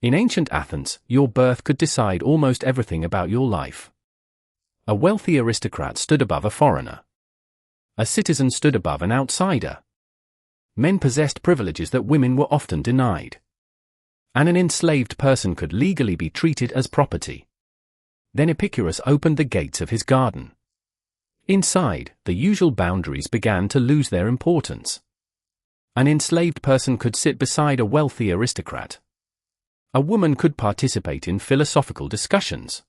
In ancient Athens, your birth could decide almost everything about your life. A wealthy aristocrat stood above a foreigner. A citizen stood above an outsider. Men possessed privileges that women were often denied. And an enslaved person could legally be treated as property. Then Epicurus opened the gates of his garden. Inside, the usual boundaries began to lose their importance. An enslaved person could sit beside a wealthy aristocrat. A woman could participate in philosophical discussions.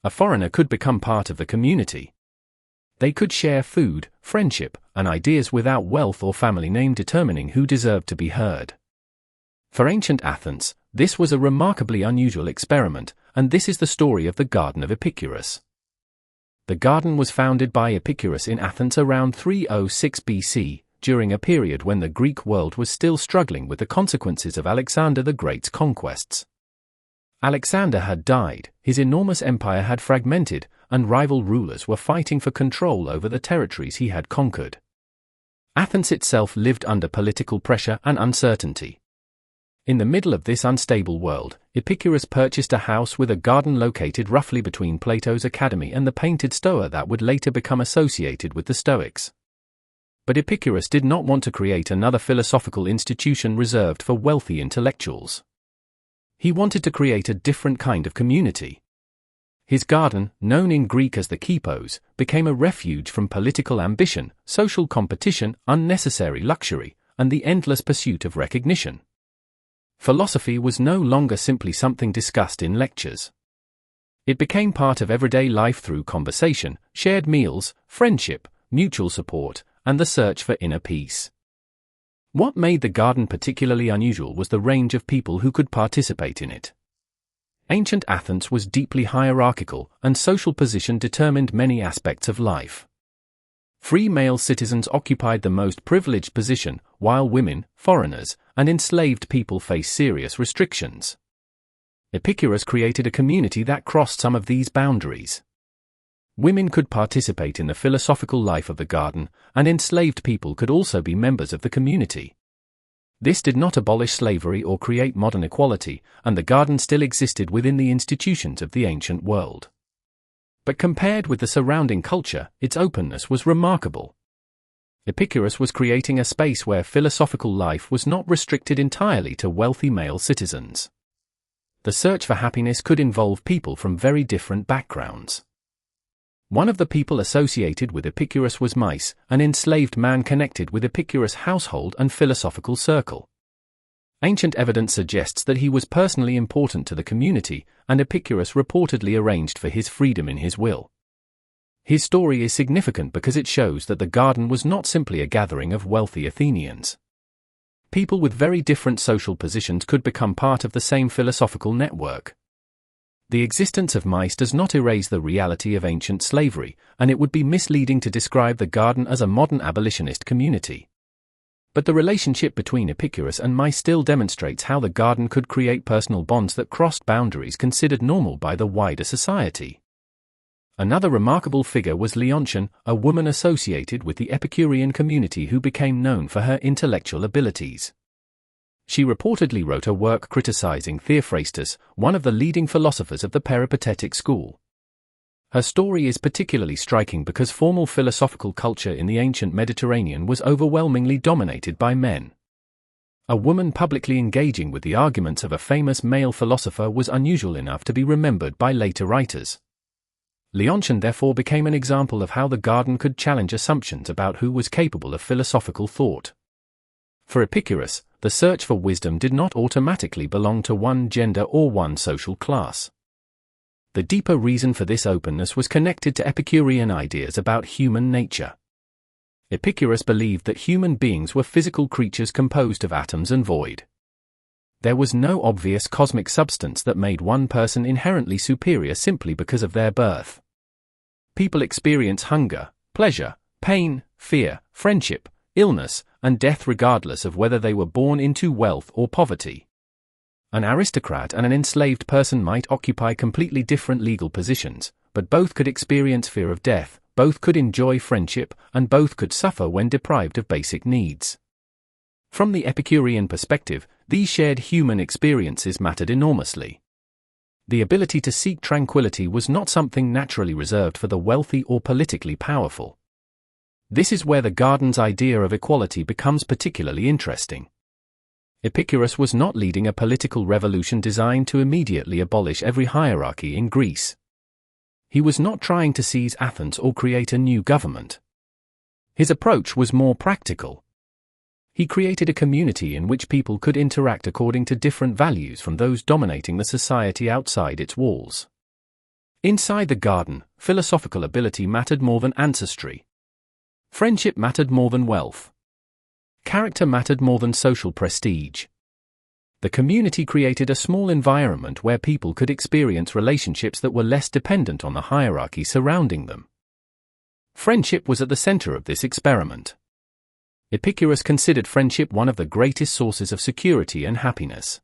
A foreigner could become part of the community. They could share food, friendship, and ideas without wealth or family name determining who deserved to be heard. For ancient Athens, this was a remarkably unusual experiment, and this is the story of the Garden of Epicurus. The garden was founded by Epicurus in Athens around 306 BC, during a period when the Greek world was still struggling with the consequences of Alexander the Great's conquests. Alexander had died, his enormous empire had fragmented, and rival rulers were fighting for control over the territories he had conquered. Athens itself lived under political pressure and uncertainty. In the middle of this unstable world, Epicurus purchased a house with a garden located roughly between Plato's Academy and the painted Stoa that would later become associated with the Stoics. But Epicurus did not want to create another philosophical institution reserved for wealthy intellectuals. He wanted to create a different kind of community. His garden, known in Greek as the Kipos, became a refuge from political ambition, social competition, unnecessary luxury, and the endless pursuit of recognition. Philosophy was no longer simply something discussed in lectures. It became part of everyday life through conversation, shared meals, friendship, mutual support, and the search for inner peace. What made the garden particularly unusual was the range of people who could participate in it. Ancient Athens was deeply hierarchical, and social position determined many aspects of life. Free male citizens occupied the most privileged position, while women, foreigners, and enslaved people faced serious restrictions. Epicurus created a community that crossed some of these boundaries. Women could participate in the philosophical life of the garden, and enslaved people could also be members of the community. This did not abolish slavery or create modern equality, and the garden still existed within the institutions of the ancient world. But compared with the surrounding culture, its openness was remarkable. Epicurus was creating a space where philosophical life was not restricted entirely to wealthy male citizens. The search for happiness could involve people from very different backgrounds. One of the people associated with Epicurus was Mice, an enslaved man connected with Epicurus' household and philosophical circle. Ancient evidence suggests that he was personally important to the community, and Epicurus reportedly arranged for his freedom in his will. His story is significant because it shows that the garden was not simply a gathering of wealthy Athenians. People with very different social positions could become part of the same philosophical network. The existence of mice does not erase the reality of ancient slavery, and it would be misleading to describe the garden as a modern abolitionist community. But the relationship between Epicurus and mice still demonstrates how the garden could create personal bonds that crossed boundaries considered normal by the wider society. Another remarkable figure was Leontian, a woman associated with the Epicurean community who became known for her intellectual abilities. She reportedly wrote a work criticizing Theophrastus, one of the leading philosophers of the Peripatetic school. Her story is particularly striking because formal philosophical culture in the ancient Mediterranean was overwhelmingly dominated by men. A woman publicly engaging with the arguments of a famous male philosopher was unusual enough to be remembered by later writers. Leontian therefore became an example of how the garden could challenge assumptions about who was capable of philosophical thought. For Epicurus, the search for wisdom did not automatically belong to one gender or one social class. The deeper reason for this openness was connected to Epicurean ideas about human nature. Epicurus believed that human beings were physical creatures composed of atoms and void. There was no obvious cosmic substance that made one person inherently superior simply because of their birth. People experience hunger, pleasure, pain, fear, friendship, illness, and death regardless of whether they were born into wealth or poverty. An aristocrat and an enslaved person might occupy completely different legal positions, but both could experience fear of death, both could enjoy friendship, and both could suffer when deprived of basic needs. From the Epicurean perspective, these shared human experiences mattered enormously. The ability to seek tranquility was not something naturally reserved for the wealthy or politically powerful. This is where the garden's idea of equality becomes particularly interesting. Epicurus was not leading a political revolution designed to immediately abolish every hierarchy in Greece. He was not trying to seize Athens or create a new government. His approach was more practical. He created a community in which people could interact according to different values from those dominating the society outside its walls. Inside the garden, philosophical ability mattered more than ancestry. Friendship mattered more than wealth. Character mattered more than social prestige. The community created a small environment where people could experience relationships that were less dependent on the hierarchy surrounding them. Friendship was at the center of this experiment. Epicurus considered friendship one of the greatest sources of security and happiness.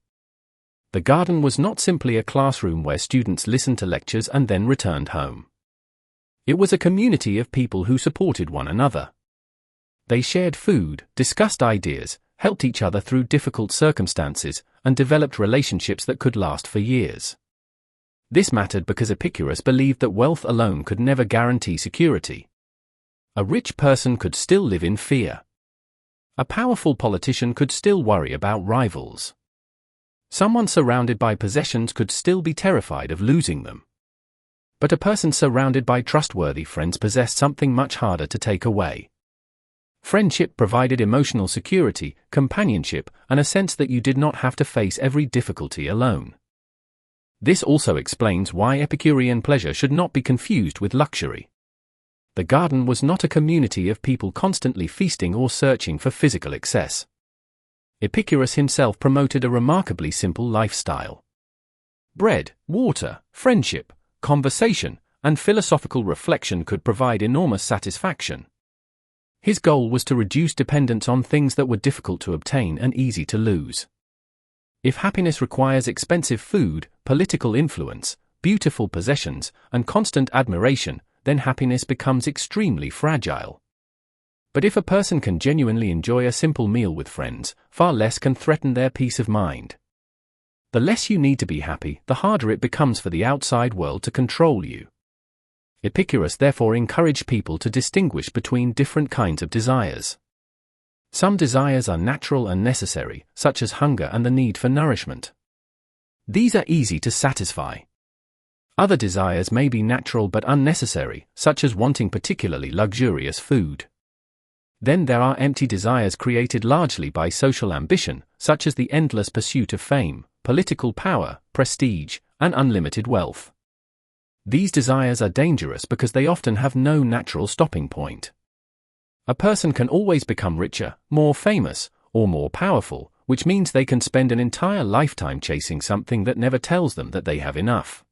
The garden was not simply a classroom where students listened to lectures and then returned home. It was a community of people who supported one another. They shared food, discussed ideas, helped each other through difficult circumstances, and developed relationships that could last for years. This mattered because Epicurus believed that wealth alone could never guarantee security. A rich person could still live in fear. A powerful politician could still worry about rivals. Someone surrounded by possessions could still be terrified of losing them. But a person surrounded by trustworthy friends possessed something much harder to take away. Friendship provided emotional security, companionship, and a sense that you did not have to face every difficulty alone. This also explains why Epicurean pleasure should not be confused with luxury. The garden was not a community of people constantly feasting or searching for physical excess. Epicurus himself promoted a remarkably simple lifestyle. Bread, water, friendship, conversation, and philosophical reflection could provide enormous satisfaction. His goal was to reduce dependence on things that were difficult to obtain and easy to lose. If happiness requires expensive food, political influence, beautiful possessions, and constant admiration, then happiness becomes extremely fragile. But if a person can genuinely enjoy a simple meal with friends, far less can threaten their peace of mind. The less you need to be happy, the harder it becomes for the outside world to control you. Epicurus therefore encouraged people to distinguish between different kinds of desires. Some desires are natural and necessary, such as hunger and the need for nourishment. These are easy to satisfy. Other desires may be natural but unnecessary, such as wanting particularly luxurious food. Then there are empty desires created largely by social ambition, such as the endless pursuit of fame, political power, prestige, and unlimited wealth. These desires are dangerous because they often have no natural stopping point. A person can always become richer, more famous, or more powerful, which means they can spend an entire lifetime chasing something that never tells them that they have enough.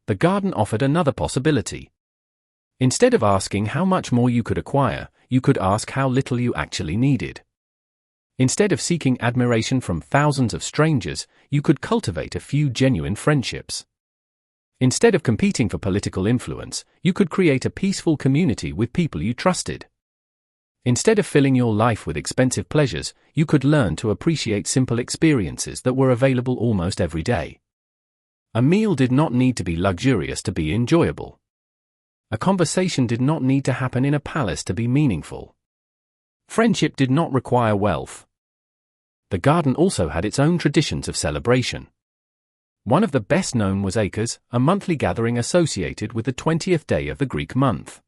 The garden offered another possibility. Instead of asking how much more you could acquire, you could ask how little you actually needed. Instead of seeking admiration from thousands of strangers, you could cultivate a few genuine friendships. Instead of competing for political influence, you could create a peaceful community with people you trusted. Instead of filling your life with expensive pleasures, you could learn to appreciate simple experiences that were available almost every day. A meal did not need to be luxurious to be enjoyable. A conversation did not need to happen in a palace to be meaningful. Friendship did not require wealth. The garden also had its own traditions of celebration. One of the best known was Epicurus, a monthly gathering associated with the 20th day of the Greek month.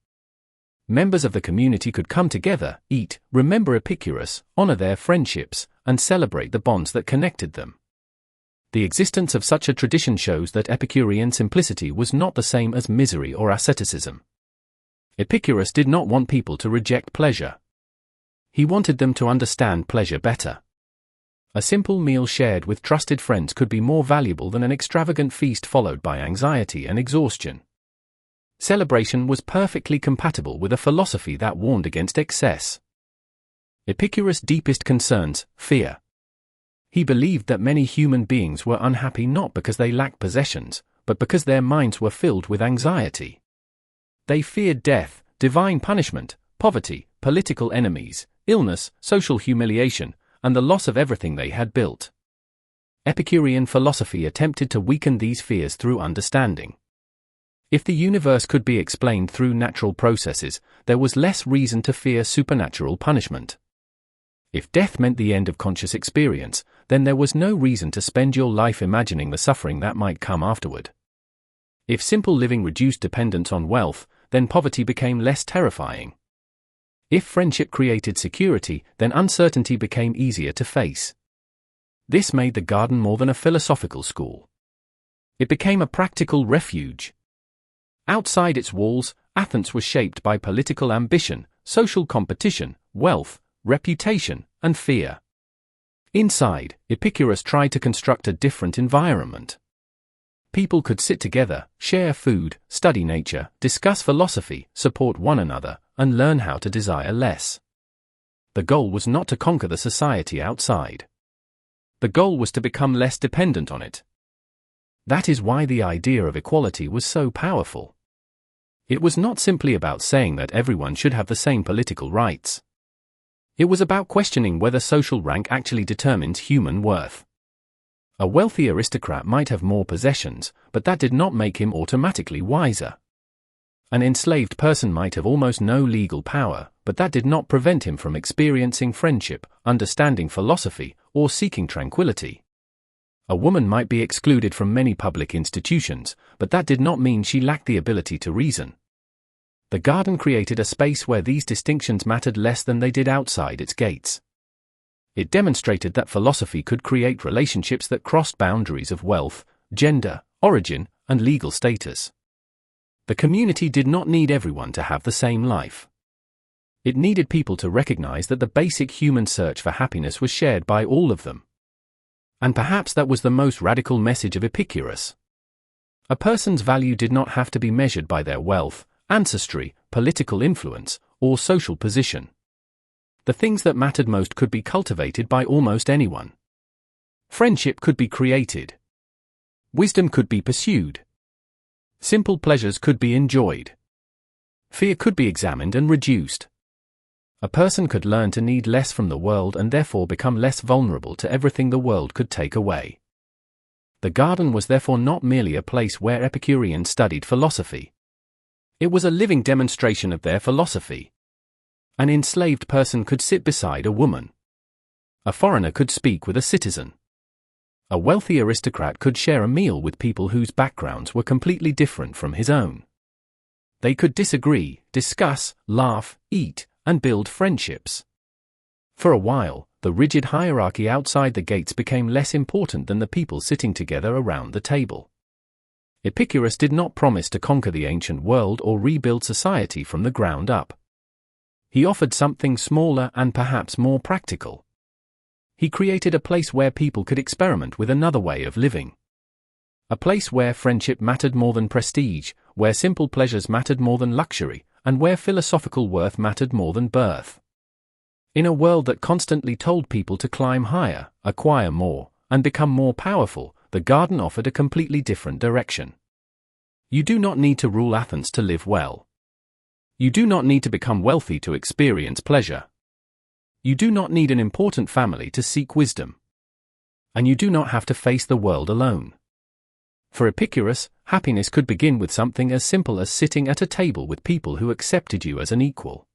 Members of the community could come together, eat, remember Epicurus, honor their friendships, and celebrate the bonds that connected them. The existence of such a tradition shows that Epicurean simplicity was not the same as misery or asceticism. Epicurus did not want people to reject pleasure. He wanted them to understand pleasure better. A simple meal shared with trusted friends could be more valuable than an extravagant feast followed by anxiety and exhaustion. Celebration was perfectly compatible with a philosophy that warned against excess. Epicurus' deepest concerns, fear. He believed that many human beings were unhappy not because they lacked possessions, but because their minds were filled with anxiety. They feared death, divine punishment, poverty, political enemies, illness, social humiliation, and the loss of everything they had built. Epicurean philosophy attempted to weaken these fears through understanding. If the universe could be explained through natural processes, there was less reason to fear supernatural punishment. If death meant the end of conscious experience, then there was no reason to spend your life imagining the suffering that might come afterward. If simple living reduced dependence on wealth, then poverty became less terrifying. If friendship created security, then uncertainty became easier to face. This made the garden more than a philosophical school. It became a practical refuge. Outside its walls, Athens was shaped by political ambition, social competition, wealth, reputation, and fear. Inside, Epicurus tried to construct a different environment. People could sit together, share food, study nature, discuss philosophy, support one another, and learn how to desire less. The goal was not to conquer the society outside. The goal was to become less dependent on it. That is why the idea of equality was so powerful. It was not simply about saying that everyone should have the same political rights. It was about questioning whether social rank actually determines human worth. A wealthy aristocrat might have more possessions, but that did not make him automatically wiser. An enslaved person might have almost no legal power, but that did not prevent him from experiencing friendship, understanding philosophy, or seeking tranquility. A woman might be excluded from many public institutions, but that did not mean she lacked the ability to reason. The garden created a space where these distinctions mattered less than they did outside its gates. It demonstrated that philosophy could create relationships that crossed boundaries of wealth, gender, origin, and legal status. The community did not need everyone to have the same life. It needed people to recognize that the basic human search for happiness was shared by all of them. And perhaps that was the most radical message of Epicurus. A person's value did not have to be measured by their wealth, ancestry, political influence, or social position. The things that mattered most could be cultivated by almost anyone. Friendship could be created. Wisdom could be pursued. Simple pleasures could be enjoyed. Fear could be examined and reduced. A person could learn to need less from the world and therefore become less vulnerable to everything the world could take away. The garden was therefore not merely a place where Epicureans studied philosophy. It was a living demonstration of their philosophy. An enslaved person could sit beside a woman. A foreigner could speak with a citizen. A wealthy aristocrat could share a meal with people whose backgrounds were completely different from his own. They could disagree, discuss, laugh, eat, and build friendships. For a while, the rigid hierarchy outside the gates became less important than the people sitting together around the table. Epicurus did not promise to conquer the ancient world or rebuild society from the ground up. He offered something smaller and perhaps more practical. He created a place where people could experiment with another way of living. A place where friendship mattered more than prestige, where simple pleasures mattered more than luxury, and where philosophical worth mattered more than birth. In a world that constantly told people to climb higher, acquire more, and become more powerful, the garden offered a completely different direction. You do not need to rule Athens to live well. You do not need to become wealthy to experience pleasure. You do not need an important family to seek wisdom. And you do not have to face the world alone. For Epicurus, happiness could begin with something as simple as sitting at a table with people who accepted you as an equal.